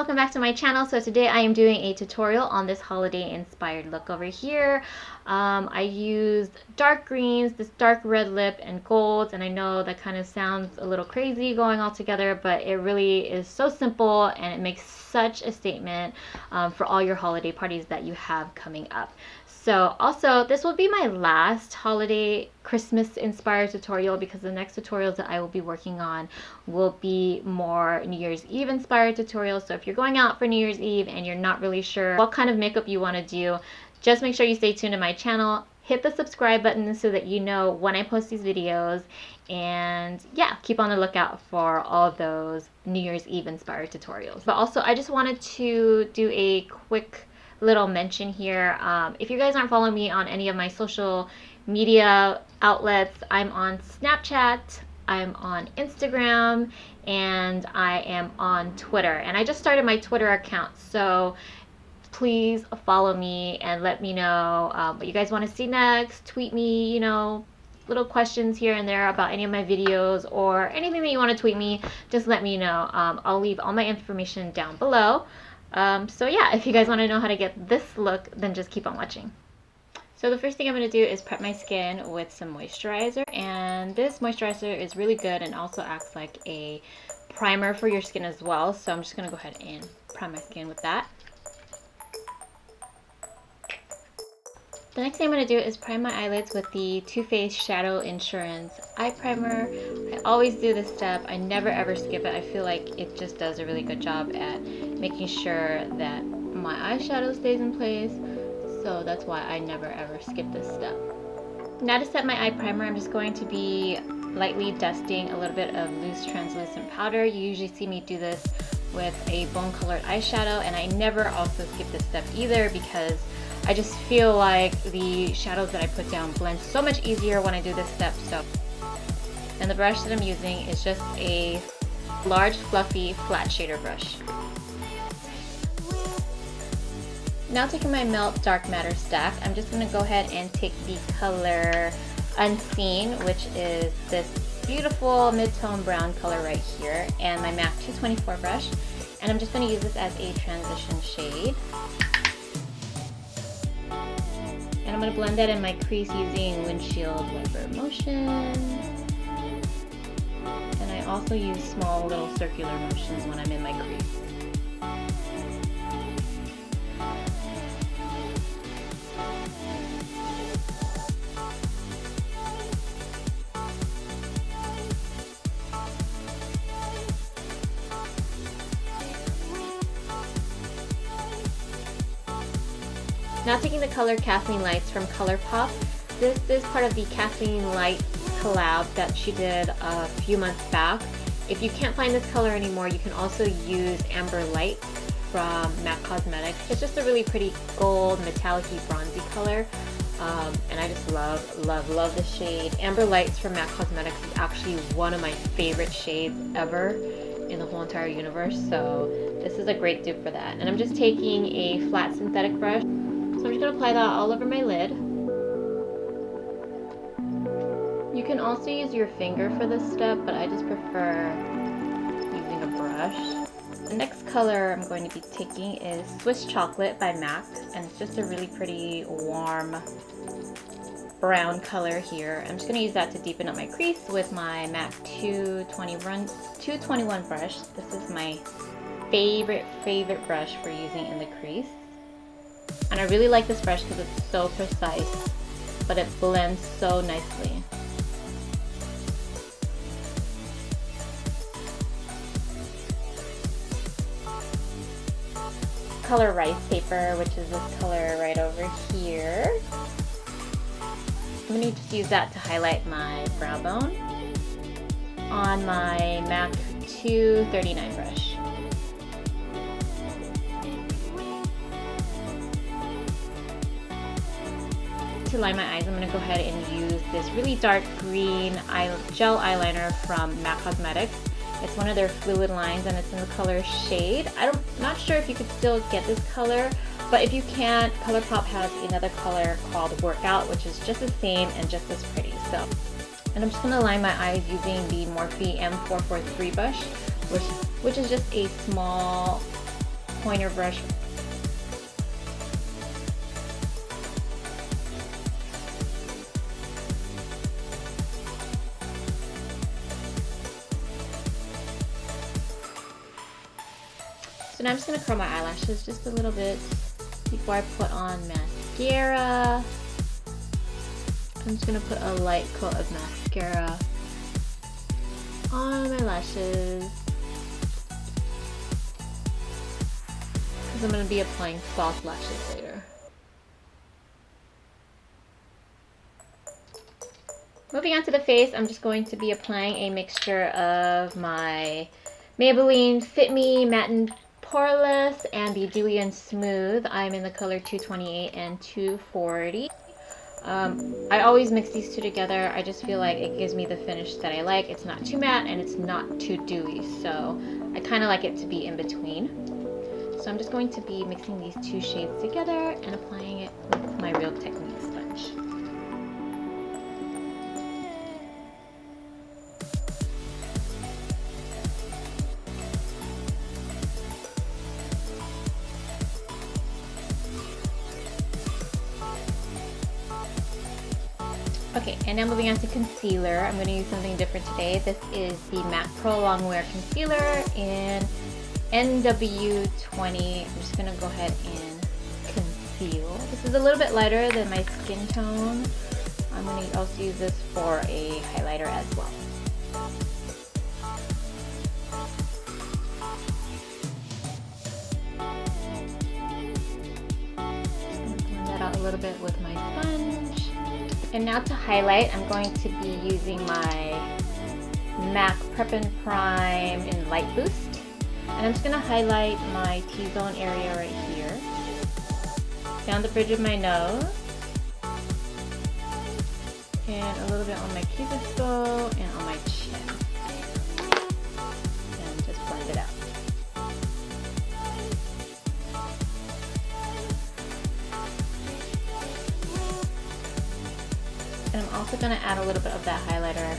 welcome back to my channel. So today I am doing a tutorial on this holiday inspired look over here. I used dark greens, this dark red lip, and golds, and I know that kind of sounds a little crazy going all together, but it really is so simple and it makes such a statement for all your holiday parties that you have coming up. So also, this will be my last holiday Christmas inspired tutorial because the next tutorials that I will be working on will be more New Year's Eve inspired tutorials. So if you're going out for New Year's Eve and you're not really sure what kind of makeup you want to do, just make sure you stay tuned to my channel. Hit the subscribe button so that you know when I post these videos, and yeah, keep on the lookout for all those New Year's Eve inspired tutorials. But also, I just wanted to do a quick little mention here. If you guys aren't following me on any of my social media outlets, I'm on Snapchat, I'm on Instagram, and I am on Twitter. And I just started my Twitter account, so please follow me and let me know what you guys want to see next. Tweet me, you know, little questions here and there about any of my videos or anything that you want to tweet me. Just let me know. I'll leave all my information down below. So yeah, if you guys want to know how to get this look, then just keep on watching. So the first thing I'm going to do is prep my skin with some moisturizer, and this moisturizer is really good and also acts like a primer for your skin as well. So I'm just going to go ahead and prime my skin with that. The next thing I'm going to do is prime my eyelids with the Too Faced Shadow Insurance Eye Primer. I always do this step. I never ever skip it. I feel like it just does a really good job at making sure that my eyeshadow stays in place. So that's why I never ever skip this step. Now to set my eye primer, I'm just going to be lightly dusting a little bit of loose translucent powder. You usually see me do this with a bone colored eyeshadow, and I never also skip this step either because I just feel like the shadows that I put down blend so much easier when I do this step. And the brush that I'm using is just a large fluffy flat shader brush. Now taking my Melt Dark Matter stack, I'm just going to go ahead and take the color Unseen, which is this beautiful mid-tone brown color right here, and my MAC 224 brush, and I'm just going to use this as a transition shade. And I'm going to blend that in my crease using windshield wiper motion. And I also use small little circular motions when I'm in my crease. Now taking the color Kathleen Lights from ColourPop. This is part of the Kathleen Lights collab that she did a few months back. If you can't find this color anymore, you can also use Amber Lights from MAC Cosmetics. It's just a really pretty gold, metallic-y, bronzy color. And I just love the shade. Amber Lights from MAC Cosmetics is actually one of my favorite shades ever in the whole entire universe. So this is a great dupe for that. And I'm just taking a flat synthetic brush. So I'm just going to apply that all over my lid. You can also use your finger for this step, but I just prefer using a brush. The next color I'm going to be taking is Swiss Chocolate by MAC, and it's just a really pretty warm brown color here. I'm just going to use that to deepen up my crease with my MAC 221 brush. This is my favorite brush for using in the crease. And I really like this brush because it's so precise, but it blends so nicely. Color Rice Paper, which is this color right over here. I'm going to just use that to highlight my brow bone on my MAC 239 brush. To line my eyes, I'm going to go ahead and use this really dark green gel eyeliner from MAC Cosmetics. It's one of their fluid lines and it's in the color Shade. I'm not sure if you could still get this color, but if you can't, ColourPop has another color called Workout, which is just the same and just as pretty. And I'm just going to line my eyes using the Morphe M443 brush, which is just a small pointer brush. So now I'm just going to curl my eyelashes just a little bit before I put on mascara. I'm just going to put a light coat of mascara on my lashes because I'm going to be applying false lashes later. Moving on to the face, I'm just going to be applying a mixture of my Maybelline Fit Me Matte and Poreless and the Dewy and Smooth. I'm in the color 228 and 240. I always mix these two together. I just feel like it gives me the finish that I like. It's not too matte and it's not too dewy, so I kind of like it to be in between. So I'm just going to be mixing these two shades together and applying it with my Real Technique sponge. Okay, and now moving on to concealer. I'm going to use something different today. This is the MAC Prolongwear Concealer in NW20. I'm just going to go ahead and conceal. This is a little bit lighter than my skin tone. I'm going to also use this for a highlighter as well. Blend that out a little bit with my sponge. And now to highlight, I'm going to be using my MAC Prep and Prime in Light Boost. And I'm just going to highlight my T-zone area right here, down the bridge of my nose, and a little bit on my cupid's bow and on my chin. And just blend it out. And I'm also going to add a little bit of that highlighter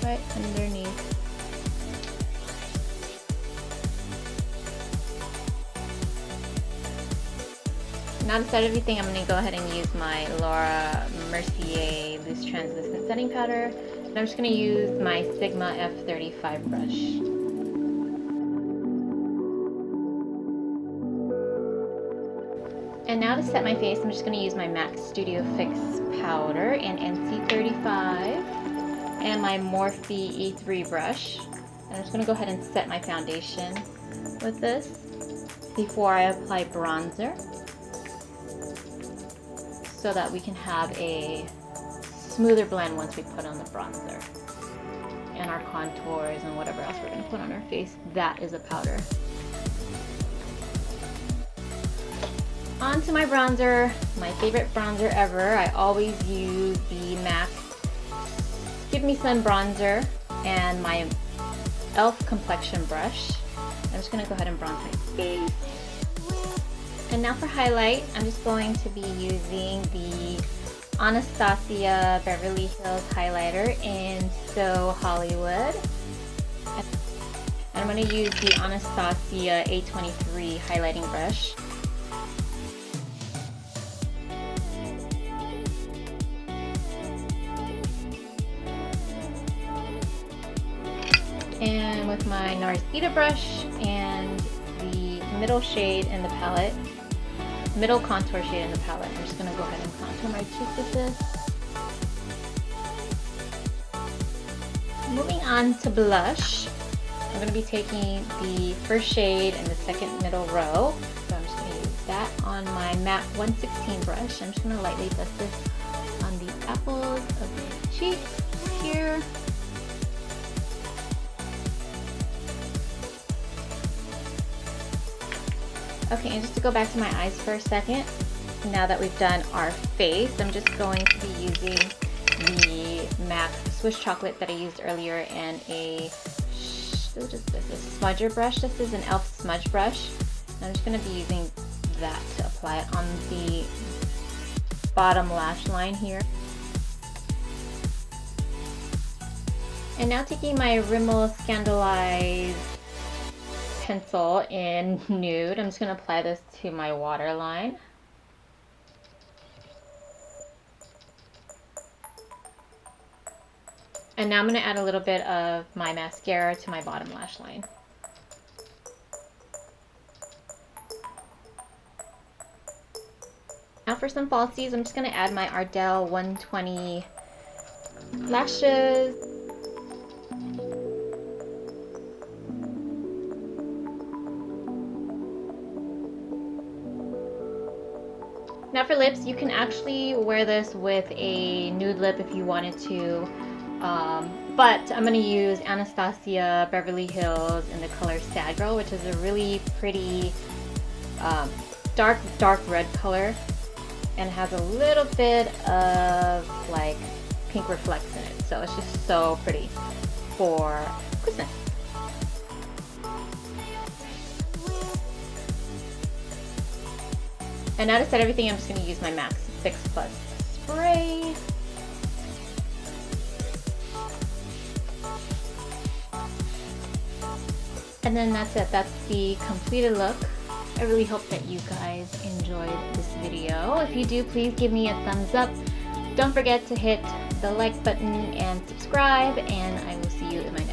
right underneath. Now to set everything, I'm going to go ahead and use my Mercier Loose Translucent setting powder. And I'm just going to use my Sigma F35 brush. And now to set my face, I'm just going to use my MAC Studio Fix powder in NC35 and my Morphe E3 brush. And I'm just going to go ahead and set my foundation with this before I apply bronzer, so that we can have a smoother blend once we put on the bronzer and our contours and whatever else we're going to put on our face. That is a powder. On to my bronzer, my favorite bronzer ever. I always use the MAC Give Me Sun bronzer and my e.l.f. complexion brush. I'm just going to go ahead and bronze my face. And now for highlight, I'm just going to be using the Anastasia Beverly Hills highlighter in So Hollywood. And I'm going to use the Anastasia A23 highlighting brush. And with my NARS Vita brush and the middle shade in the palette, middle contour shade in the palette, I'm just going to go ahead and contour my cheeks with this. Moving on to blush, I'm going to be taking the first shade in the second middle row. So I'm just going to use that on my matte 116 brush. I'm just going to lightly dust this on the apples of my cheeks here. Okay, and just to go back to my eyes for a second, now that we've done our face, I'm just going to be using the MAC Swiss Chocolate that I used earlier and a smudger brush. This is an e.l.f. smudge brush. And I'm just going to be using that to apply it on the bottom lash line here. And now taking my Rimmel Scandaleyes pencil in Nude. I'm just going to apply this to my waterline. And now I'm going to add a little bit of my mascara to my bottom lash line. Now for some falsies, I'm just going to add my Ardell 120 lashes. Now for lips, you can actually wear this with a nude lip if you wanted to. But I'm going to use Anastasia Beverly Hills in the color Sad Girl, which is a really pretty dark red color, and has a little bit of like pink reflects in it. So it's just so pretty for Christmas. And now to set everything, I'm just going to use my MAC Fix Plus spray. And then that's it. That's the completed look. I really hope that you guys enjoyed this video. If you do, please give me a thumbs up. Don't forget to hit the like button and subscribe, and I will see you in my next